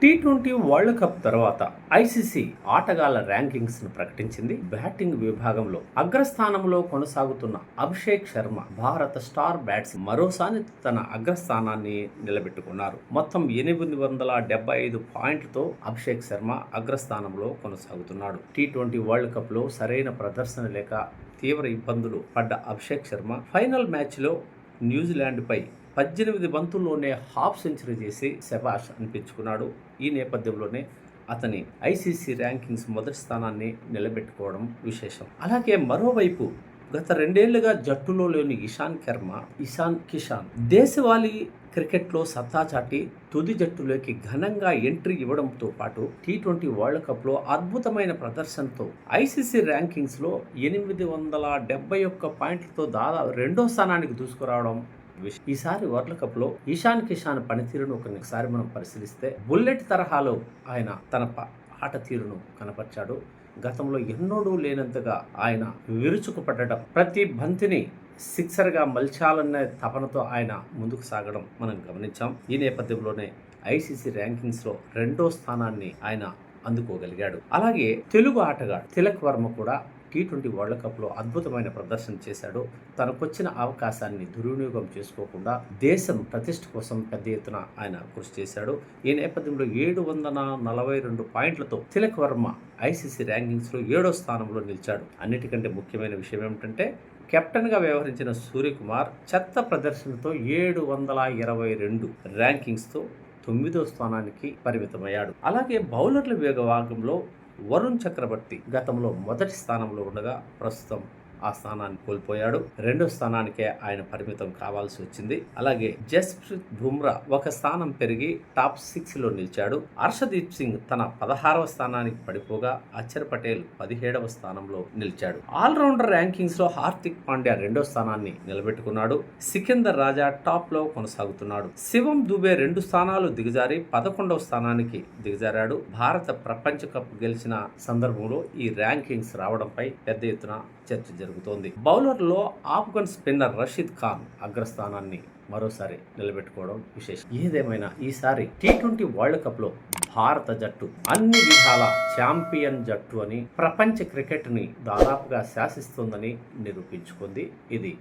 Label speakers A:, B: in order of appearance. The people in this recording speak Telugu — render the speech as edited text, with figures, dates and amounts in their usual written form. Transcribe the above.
A: టీ20 వరల్డ్ కప్ తర్వాత ఐసీసీ ఆటగాళ్ల ర్యాంకింగ్స్ ను ప్రకటించింది. బ్యాటింగ్ విభాగంలో అగ్రస్థానంలో కొనసాగుతున్న అభిషేక్ శర్మ భారత స్టార్ బ్యాట్స్మన్ మరోసారి తన అగ్రస్థానాన్ని నిలబెట్టుకున్నారు. మొత్తం 875 పాయింట్లతో అభిషేక్ శర్మ అగ్రస్థానంలో కొనసాగుతున్నాడు. టీ20 వరల్డ్ కప్ లో సరైన ప్రదర్శన లేక తీవ్ర ఇబ్బందులు పడ్డ అభిషేక్ శర్మ ఫైనల్ మ్యాచ్ లో న్యూజిలాండ్ పై 18 బంతుల్లోనే హాఫ్ సెంచరీ చేసి శబాష్ అనిపించుకున్నాడు. ఈ నేపథ్యంలోనే అతని ఐసీసీ ర్యాంకింగ్స్ మొదటి స్థానాన్ని నిలబెట్టుకోవడం విశేషం. అలాగే మరోవైపు గత 2 ఏళ్లుగా జట్టులో లేని ఇషాన్ కిషాన్ దేశవాళీ క్రికెట్లో సత్తా చాటి తుది జట్టులోకి ఘనంగా ఎంట్రీ ఇవ్వడంతో పాటు టీ20 వరల్డ్ కప్లో అద్భుతమైన ప్రదర్శనతో ఐసీసీ ర్యాంకింగ్స్లో 871 పాయింట్లతో దాదాపు 2వ స్థానానికి దూసుకురావడం. ఈసారి వరల్డ్ కప్ లో ఇషాన్ కిషాన్ పనితీరును ఒకసారి మనం పరిశీలిస్తే బుల్లెట్ తరహాలో ఆయన తన ఆట తీరును కనపరిచాడు. గతంలో ఎన్నడూ లేనంతగా ఆయన విరుచుకుపడడం, ప్రతి బంతిని సిక్సర్గా మలచాలన్న తపనతో ఆయన ముందుకు సాగడం మనం గమనించాం. ఈ నేపథ్యంలోనే ఐసీసీ ర్యాంకింగ్స్లో 2వ స్థానాన్ని ఆయన అందుకోగలిగాడు. అలాగే తెలుగు ఆటగాడు తిలక్ వర్మ కూడా టీ20 వరల్డ్ కప్లో అద్భుతమైన ప్రదర్శన చేశాడు. తనకొచ్చిన అవకాశాన్ని దుర్వినియోగం చేసుకోకుండా దేశం ప్రతిష్ఠ కోసం పెద్ద ఎత్తున ఆయన కృషి చేశాడు. ఈ నేపథ్యంలో 742 పాయింట్లతో తిలక్ వర్మ ఐసీసీ ర్యాంకింగ్స్లో 7వ స్థానంలో నిలిచాడు. అన్నిటికంటే ముఖ్యమైన విషయం ఏమిటంటే కెప్టెన్గా వ్యవహరించిన సూర్యకుమార్ చెత్త ప్రదర్శనతో 722 ర్యాంకింగ్స్తో 9వ స్థానానికి పరిమితమయ్యాడు. అలాగే బౌలర్ల విభాగంలో వరుణ్ చక్రవర్తి గతంలో మొదటి స్థానంలో ఉండగా ప్రస్తుతం ఆ స్థానాన్ని కోల్పోయాడు. 2వ స్థానానికే ఆయన పరిమితం కావాల్సి వచ్చింది. అలాగే జస్ప్రీత్ బుమ్రా ఒక స్థానం పెరిగి టాప్ 6లో నిలిచాడు. హర్షదీప్ సింగ్ తన 16వ స్థానానికి పడిపోగా అక్షర్ పటేల్ 17వ స్థానంలో నిలిచాడు. ఆల్రౌండర్ ర్యాంకింగ్స్ లో హార్దిక్ పాండ్యా 2వ స్థానాన్ని నిలబెట్టుకున్నాడు. సికిందర్ రాజా టాప్ లో కొనసాగుతున్నాడు. శివం దుబే 2 స్థానాలు దిగజారి 11వ స్థానానికి దిగజారాడు. భారత ప్రపంచ కప్ గెలిచిన సందర్భంలో ఈ ర్యాంకింగ్స్ రావడంపై పెద్ద ఎత్తున చర్చ జరుగుతోంది. బౌలర్లో ఆఫ్ఘన్ స్పిన్నర్ రషీద్ ఖాన్ అగ్రస్థానాన్ని మరోసారి నిలబెట్టుకోవడం విశేషం. ఏదేమైనా ఈసారి టీ20 వరల్డ్ కప్ లో భారత జట్టు అన్ని విధాల ఛాంపియన్ జట్టు అని ప్రపంచ క్రికెట్ ని దాదాపుగా శాసిస్తుందని నిరూపించుకుంది. ఇది